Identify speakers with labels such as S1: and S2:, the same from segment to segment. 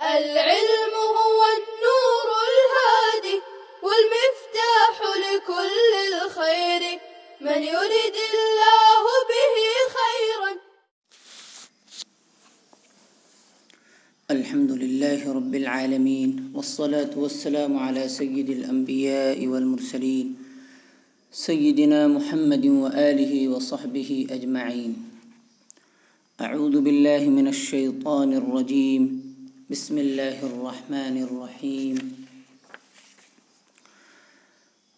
S1: العلم هو النور الهادي والمفتاح لكل الخير من يرد الله به خيرا.
S2: الحمد لله رب العالمين والصلاة والسلام على سيد الأنبياء والمرسلين سيدنا محمد وآله وصحبه أجمعين. أعوذ بالله من الشيطان الرجيم. بسم الله الرحمن الرحيم.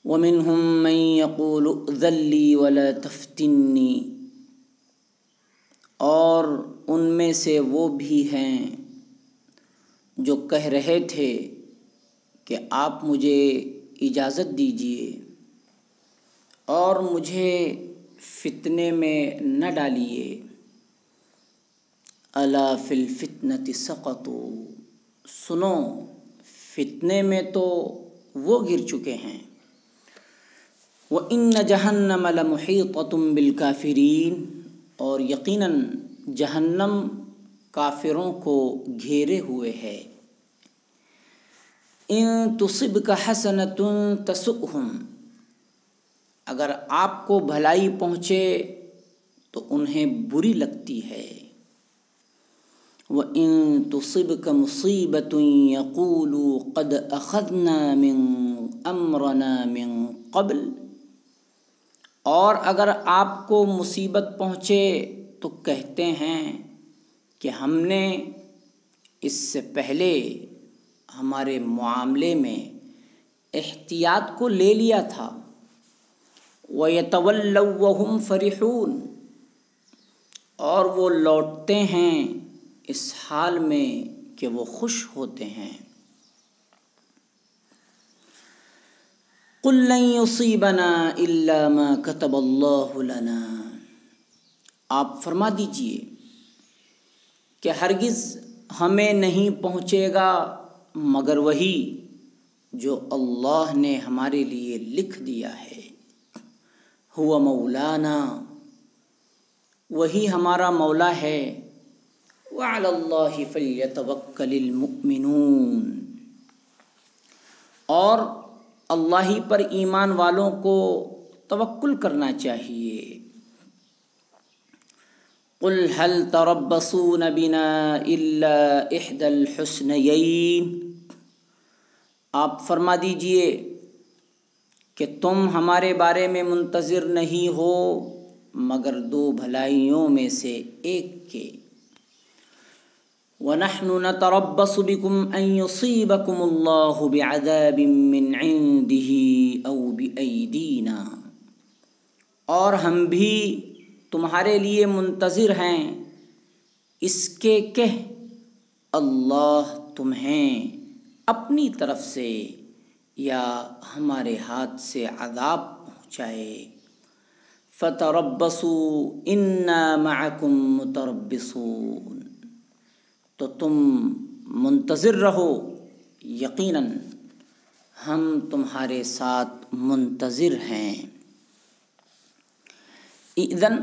S2: ومنهم من يقول ائذن لي ولا تفتني، اور ان میں سے وہ بھی ہیں جو کہہ رہے تھے کہ آپ مجھے اجازت دیجیے اور مجھے فتنے میں نہ ڈالیے. الا فی الفتنۃ سقطوا، سنو فتنے میں تو وہ گر چکے ہیں. وَإِنَّ جَهَنَّمَ لَمُحِيطَةٌ بِالْكَافِرِينَ، اور یقیناً جہنم کافروں کو گھیرے ہوئے ہے. ان تصبک حسنۃ تسؤہم، اگر آپ کو بھلائی پہنچے تو انہیں بری لگتی ہے. وَإِن تُصِبْكَ مُصِيبَةٌ يَقُولُوا قَدْ أَخَذْنَا مِنْ أَمْرِنَا مِنْ قَبْلُ، اور اگر آپ کو مصیبت پہنچے تو کہتے ہیں کہ ہم نے اس سے پہلے ہمارے معاملے میں احتیاط کو لے لیا تھا. وَيَتَوَلَّوْا وَهُمْ فَرِحُونَ، اور وہ لوٹتے ہیں اس حال میں کہ وہ خوش ہوتے ہیں. قُل لَّن يُصِيبَنَا إِلَّا مَا كَتَبَ اللَّهُ لَنَا، آپ فرما دیجئے کہ ہرگز ہمیں نہیں پہنچے گا مگر وہی جو اللہ نے ہمارے لیے لکھ دیا ہے. هُوَ مَوْلَانَا، وہی ہمارا مولا ہے. وَعَلَى اللَّهِ فَلْيَتَوَكَّلِ الْمُؤْمِنُونَ، اور اللہ ہی پر ایمان والوں کو توکل کرنا چاہیے. قُلْ هَلْ تَرَبَّصُونَ بِنَا إِلَّا إِحْدَى الْحُسْنَيَيْنِ، آپ فرما دیجئے کہ تم ہمارے بارے میں منتظر نہیں ہو مگر دو بھلائیوں میں سے ایک کے. وَنَحْنُ نَتَرَبَّصُ بِكُمْ أَن يُصِيبَكُمُ اللَّهُ بِعَذَابٍ مِّنْ عِندِهِ أَوْ بِأَيْدِينَا، اور ہم بھی تمہارے لیے منتظر ہیں اس کے کہ اللہ تمہیں اپنی طرف سے یا ہمارے ہاتھ سے عذاب پہنچائے. فَتَرَبَّصُوا إِنَّا مَعَكُمْ مُتَرَبِّصُونَ، تو تم منتظر رہو، یقیناً ہم تمہارے ساتھ منتظر ہیں. اذن،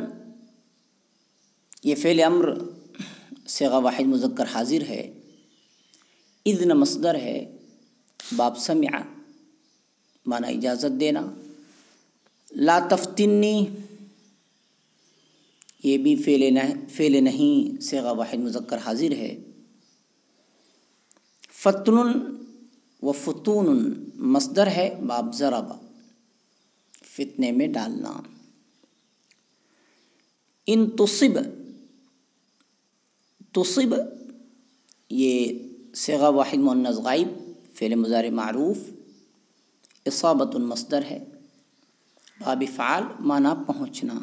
S2: یہ فعل امر صیغہ واحد مذکر حاضر ہے. اذن مصدر ہے. باب سمع معنی اجازت دینا. لا تفتنی، یہ بھی فعل نہیں صیغہ واحد مذکر حاضر ہے. فتن و فتون مصدر ہے. باب ضرب، فتنے میں ڈالنا. ان تصب، تصب یہ صیغہ واحد مؤنث غائب فعل مضارع معروف. اصابت مصدر ہے. باب فعال معنی پہنچنا.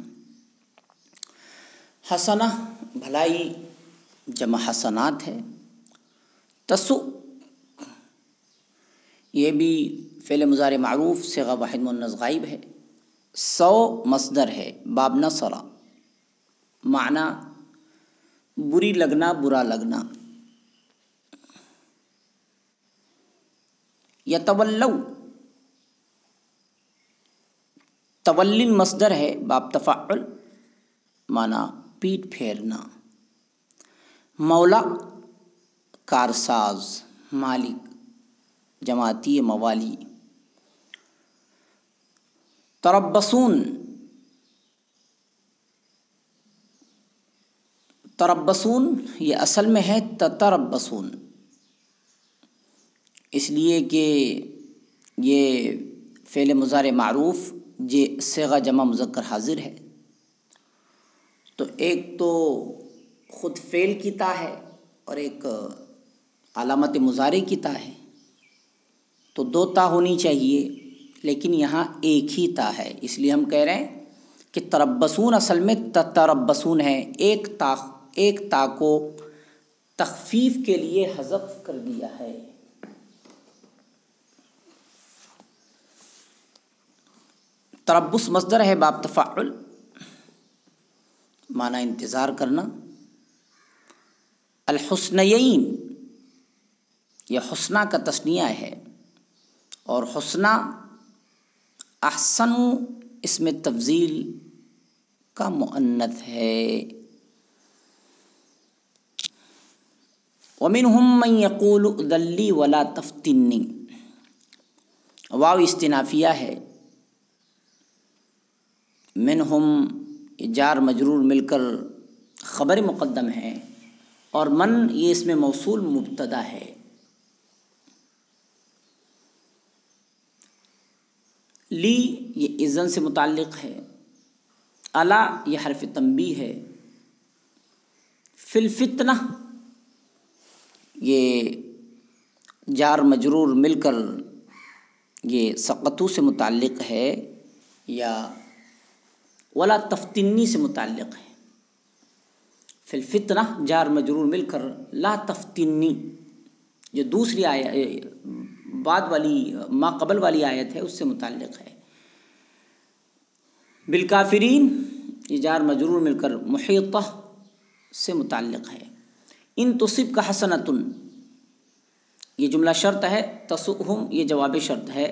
S2: حسنہ بھلائی جمع حسنات ہے. تسؤ یہ بھی فعل مضارع معروف صیغہ واحد مؤنث غائب ہے. سو مصدر ہے. باب نصر معنی بری لگنا، برا لگنا. یتولو تولی مصدر ہے. باب تفعل معنی پیٹ پھیرنا. مولا کارساز، مالک، جماعتی موالی۔ تربصون، تربصون یہ اصل میں ہے تتربصون، اس لیے کہ یہ فعل مضارع معروف یہ صیغہ جمع مذکر حاضر ہے، تو ایک تو خود فعل کی تا ہے اور ایک علامت مضارع کی تا ہے، تو دو تا ہونی چاہیے، لیکن یہاں ایک ہی تا ہے، اس لیے ہم کہہ رہے ہیں کہ تربصون اصل میں تتربصون ہے، ایک تا کو تخفیف کے لیے حذف کر دیا ہے۔ تربص مصدر ہے باب تفعل، معنی انتظار کرنا۔ الحسنیین یہ حسنہ کا تثنیہ ہے، اور حسنہ احسن اسم تفضیل کا مؤنث ہے۔ ومنہم من یقول ائذن لی ولا تفتنی، واو استنافیہ ہے، منہم جار مجرور مل کر خبر مقدم ہے، اور من یہ اس میں موصول مبتدا ہے۔ لی یہ اذن سے متعلق ہے، الا یہ حرف تنبیہ ہے، فی الفتنہ یہ جار مجرور مل کر یہ سقطو سے متعلق ہے، یا ولا تفتنی سے متعلق ہے۔ فی الفتنہ جار مجرور مل کر لا تفتنی جو دوسری آیت بعد والی ما قبل والی آیت ہے اس سے متعلق ہے۔ بالکافرین یہ جار مجرور مل کر محیطہ سے متعلق ہے۔ ان تصب کا حسنۃ یہ جملہ شرط ہے، تسؤہم یہ جواب شرط ہے،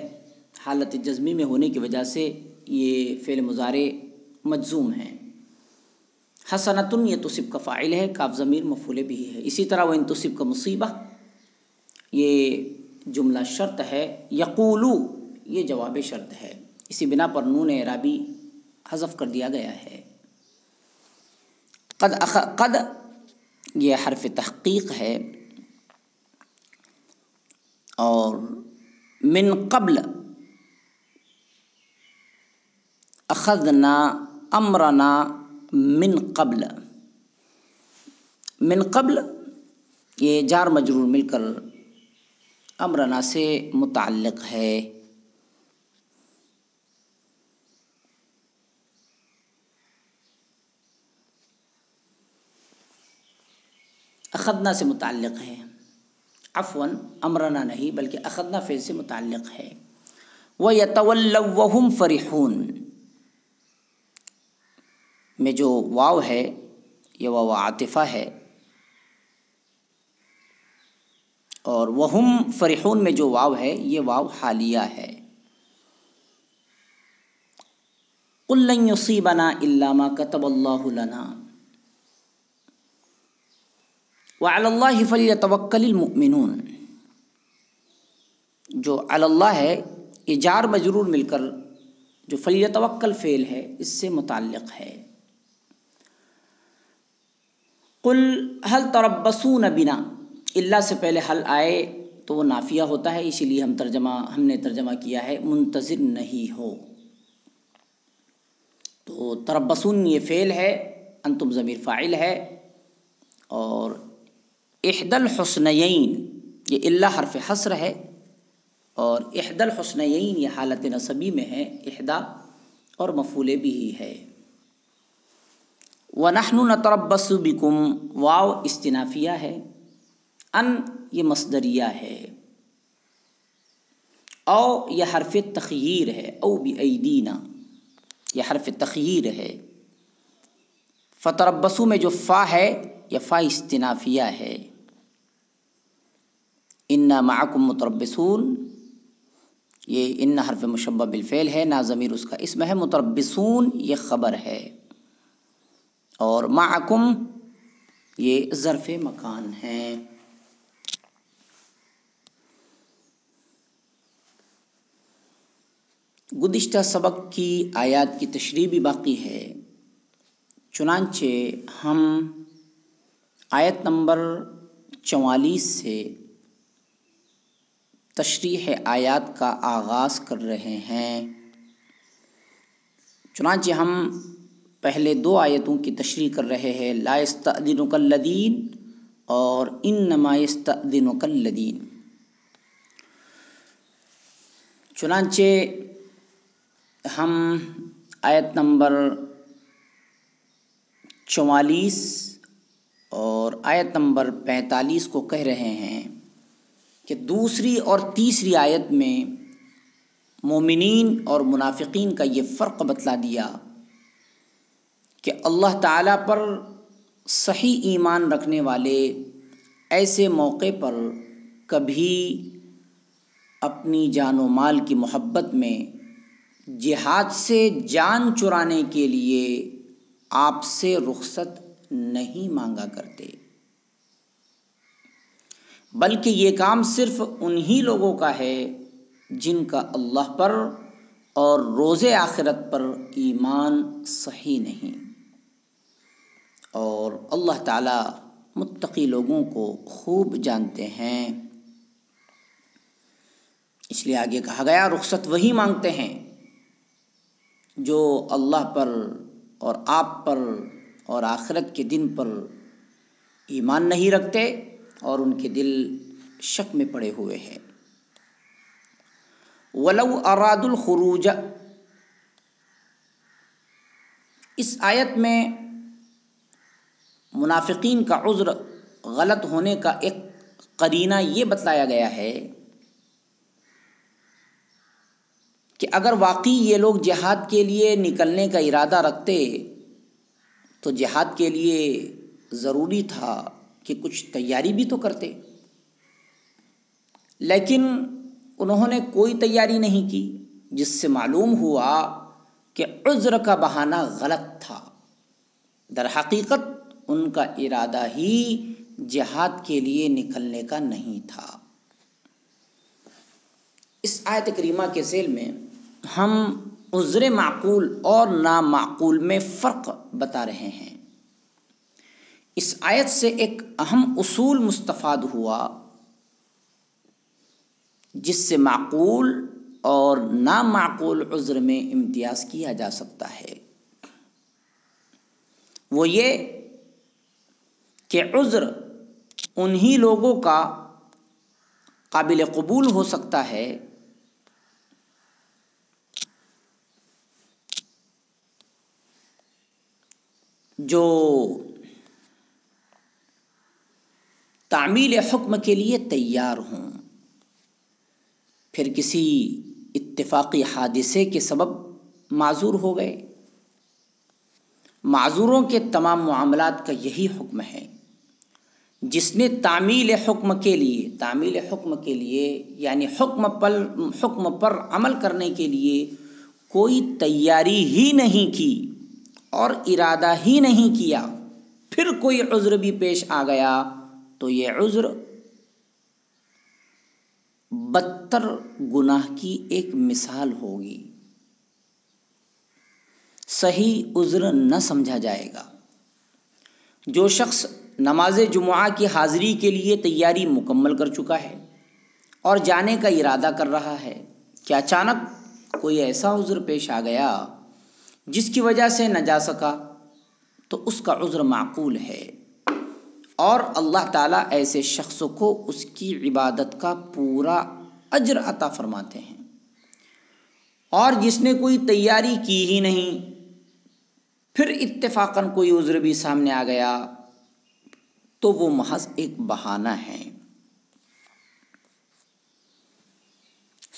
S2: حالت جزمی میں ہونے کی وجہ سے یہ فعل مضارع مجزوم ہے۔ حسنۃ یہ تصب کا فاعل ہے، کاف ضمیر مفعول بھی ہے۔ اسی طرح وہ ان تصب کا مصیبہ یہ جملہ شرط ہے، یقولو یہ جواب شرط ہے، اسی بنا پر نون اعرابی حذف کر دیا گیا ہے۔ قد یہ حرف تحقیق ہے، اور من قبل اخذنا امرنا من قبل، من قبل یہ جار مجرور مل کر امرنا سے متعلق ہے۔ اخذنا سے متعلق ہے، عفواً امرنا نہیں بلکہ اخذنا فعل سے متعلق ہے۔ وَيَتَوَلَّوْا وَهُمْ فَرِحُونَ میں جو واو ہے یہ واو عاطفہ ہے، اور وَهُمْ فَرِحُونَ میں جو واو ہے یہ واو حالیہ ہے۔ قُل لَّن يُصِيبَنَا إِلَّا مَا كَتَبَ اللَّهُ لَنَا وَعَلَى اللَّهِ فَلْيَتَوَكَّلِ الْمُؤْمِنُونَ جو علی اللہ ہے یہ جار مجرور مل کر جو فلیتوکل فعل ہے اس سے متعلق ہے۔ قل هل تربصون بنا، الا سے پہلے حل آئے تو وہ نافیہ ہوتا ہے، اسی لیے ہم نے ترجمہ کیا ہے منتظر نہیں ہو۔ تو تربصون یہ فعل ہے، انتم ضمیر فاعل ہے، اور احدی الحسنیین یہ الا حرف حصر ہے، اور احدی الحسنیین یہ حالت نصبی میں ہے، احدا اور مفعول بھی ہے۔ وَنَحْنُ نَتَرَبَّصُ بِكُمْ واو استنافیہ ہے، ان یہ مصدریہ ہے، او یہ حرف تخییر ہے، او بِأَیْدِینَا یہ حرف تخییر ہے۔ فتربصوا میں جو فا ہے یہ فا استنافیہ ہے۔ اِنَّا مَعَكُمْ مُتَرَبِّصُونَ یہ ان حرف مشبہ بالفعل ہے، نا ضمیر اس کا اسم ہے، متربصون یہ خبر ہے، اور معکم یہ ظرف مکان ہے۔ گزشتہ سبق کی آیات کی تشریح بھی باقی ہے، چنانچہ ہم آیت نمبر 44 سے تشریح آیات کا آغاز کر رہے ہیں۔ چنانچہ ہم پہلے 2 آیتوں کی تشریح کر رہے ہیں، لا یستأذنک الذین اور انما یستأذنک الذین۔ چنانچہ ہم آیت نمبر 44 اور آیت نمبر 45 کو کہہ رہے ہیں کہ دوسری اور تیسری آیت میں مومنین اور منافقین کا یہ فرق بتلا دیا کہ اللہ تعالیٰ پر صحیح ایمان رکھنے والے ایسے موقع پر کبھی اپنی جان و مال کی محبت میں جہاد سے جان چرانے کے لیے آپ سے رخصت نہیں مانگا کرتے، بلکہ یہ کام صرف انہی لوگوں کا ہے جن کا اللہ پر اور روز آخرت پر ایمان صحیح نہیں، اور اللہ تعالیٰ متقی لوگوں کو خوب جانتے ہیں۔ اس لیے آگے کہا گیا رخصت وہی مانگتے ہیں جو اللہ پر اور آپ پر اور آخرت کے دن پر ایمان نہیں رکھتے اور ان کے دل شک میں پڑے ہوئے ہیں۔ وَلَوْ أَرَادُوا الْخُرُوجَ، اس آیت میں منافقین کا عذر غلط ہونے کا ایک قرینہ یہ بتلایا گیا ہے کہ اگر واقعی یہ لوگ جہاد کے لیے نکلنے کا ارادہ رکھتے تو جہاد کے لیے ضروری تھا کہ کچھ تیاری بھی تو کرتے، لیکن انہوں نے کوئی تیاری نہیں کی، جس سے معلوم ہوا کہ عذر کا بہانہ غلط تھا۔ در حقیقت ان کا ارادہ ہی جہاد کے لیے نکلنے کا نہیں تھا۔ اس آیت کریمہ کے ذیل میں ہم عذر معقول اور نامعقول میں فرق بتا رہے ہیں۔ اس آیت سے ایک اہم اصول مستفاد ہوا جس سے معقول اور نامعقول عذر میں امتیاز کیا جا سکتا ہے، وہ یہ کہ عذر انہی لوگوں کا قابل قبول ہو سکتا ہے جو تعمیل حکم کے لیے تیار ہوں، پھر کسی اتفاقی حادثے کے سبب معذور ہو گئے۔ معذوروں کے تمام معاملات کا یہی حکم ہے، جس نے تعمیل حکم کے لیے یعنی حکم پر عمل کرنے کے لیے کوئی تیاری ہی نہیں کی اور ارادہ ہی نہیں کیا، پھر کوئی عذر بھی پیش آ گیا تو یہ عذر بدتر گناہ کی ایک مثال ہوگی، صحیح عذر نہ سمجھا جائے گا۔ جو شخص نماز جمعہ کی حاضری کے لیے تیاری مکمل کر چکا ہے اور جانے کا ارادہ کر رہا ہے کہ اچانک کوئی ایسا عذر پیش آ گیا جس کی وجہ سے نہ جا سکا، تو اس کا عذر معقول ہے، اور اللہ تعالیٰ ایسے شخص کو اس کی عبادت کا پورا اجر عطا فرماتے ہیں۔ اور جس نے کوئی تیاری کی ہی نہیں، پھر اتفاقاً کوئی عذر بھی سامنے آ گیا تو وہ محض ایک بہانہ ہے۔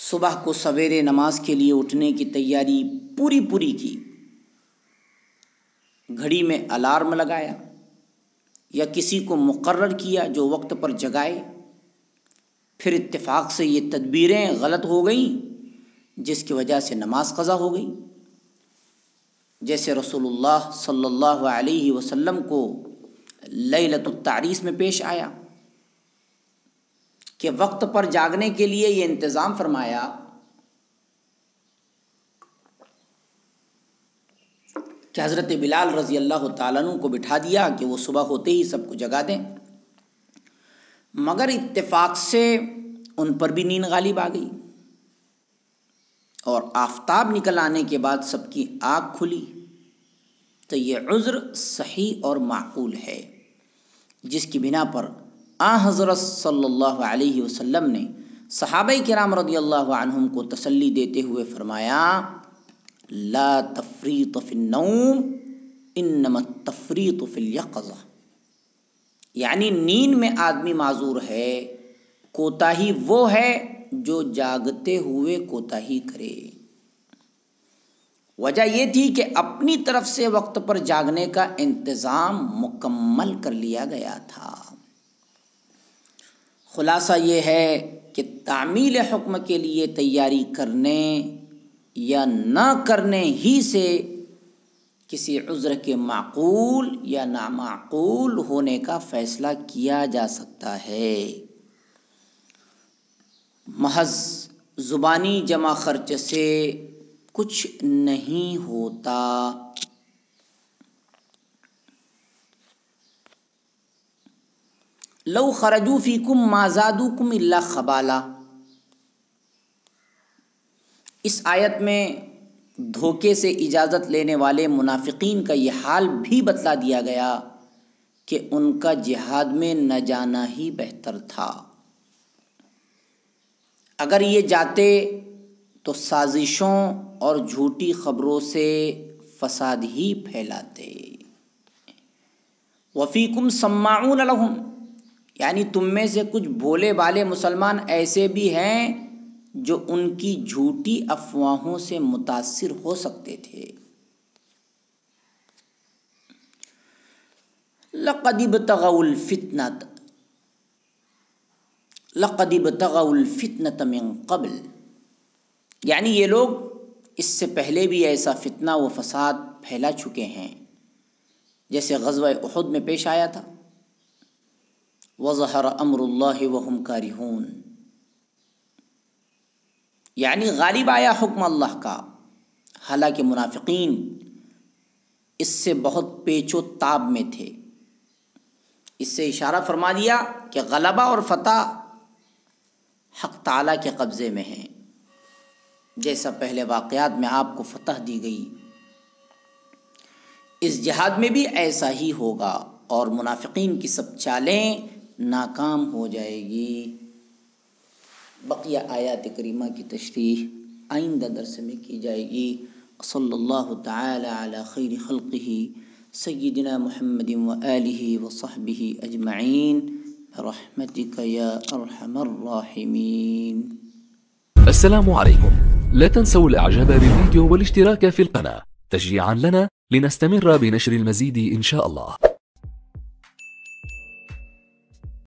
S2: صبح کو سویرے نماز کے لیے اٹھنے کی تیاری پوری کی، گھڑی میں الارم لگایا یا کسی کو مقرر کیا جو وقت پر جگائے، پھر اتفاق سے یہ تدبیریں غلط ہو گئیں جس کی وجہ سے نماز قضا ہو گئی، جیسے رسول اللہ صلی اللہ علیہ وسلم کو لیلۃ التعریس میں پیش آیا کہ وقت پر جاگنے کے لیے یہ انتظام فرمایا کہ حضرت بلال رضی اللہ تعالیٰ عنہ کو بٹھا دیا کہ وہ صبح ہوتے ہی سب کو جگا دیں، مگر اتفاق سے ان پر بھی نیند غالب آ گئی اور آفتاب نکل آنے کے بعد سب کی آنکھ کھلی، تو یہ عذر صحیح اور معقول ہے، جس کی بنا پر حضرت صلی اللہ علیہ وسلم نے صحابہ کرام رضی اللہ عنہم کو تسلی دیتے ہوئے فرمایا لا تفریط فی النوم انما التفریط فی الیقظہ، یعنی نیند میں آدمی معذور ہے، کوتاہی وہ ہے جو جاگتے ہوئے کوتاہی کرے۔ وجہ یہ تھی کہ اپنی طرف سے وقت پر جاگنے کا انتظام مکمل کر لیا گیا تھا۔ خلاصہ یہ ہے کہ تعمیل حکم کے لیے تیاری کرنے یا نہ کرنے ہی سے کسی عذر کے معقول یا نامعقول ہونے کا فیصلہ کیا جا سکتا ہے۔ محض زبانی جمع خرچ سے کچھ نہیں ہوتا۔ لو خرجوا فیکم ما زادوکم الا خبالا، اس آیت میں دھوکے سے اجازت لینے والے منافقین کا یہ حال بھی بتلا دیا گیا کہ ان کا جہاد میں نہ جانا ہی بہتر تھا۔ اگر یہ جاتے تو سازشوں اور جھوٹی خبروں سے فساد ہی پھیلاتے۔ وفیکم سماعون لہم، یعنی تم میں سے کچھ بھولے بھالے مسلمان ایسے بھی ہیں جو ان کی جھوٹی افواہوں سے متاثر ہو سکتے تھے۔ لقد ابتغوا الفتنة من قبل، یعنی یہ لوگ اس سے پہلے بھی ایسا فتنہ و فساد پھیلا چکے ہیں جیسے غزوہ احد میں پیش آیا تھا۔ وظہر امر اللہ وہم کارہون، یعنی غالب آیا حکم اللہ کا، حالانکہ منافقین اس سے بہت پیچ و تاب میں تھے۔ اس سے اشارہ فرما دیا کہ غلبہ اور فتح حق تعالیٰ کے قبضے میں ہے، جیسا پہلے واقعات میں آپ کو فتح دی گئی، اس جہاد میں بھی ایسا ہی ہوگا اور منافقین کی سب چالیں ناکام ہو جائے گی۔ بقیہ آیات کریمہ کی تشریح آئندہ درس میں کی جائے گی۔ صلی اللہ تعالی علی خیر خلقہ سیدنا محمد وآلہ وصحبہ اجمعین برحمتک یا ارحم الراحمین۔
S3: السلام عليكم، لا تنسوا الاعجاب بالفيديو والاشتراك في القناة تشجيعا لنا لنستمر بنشر المزيد إن شاء الله.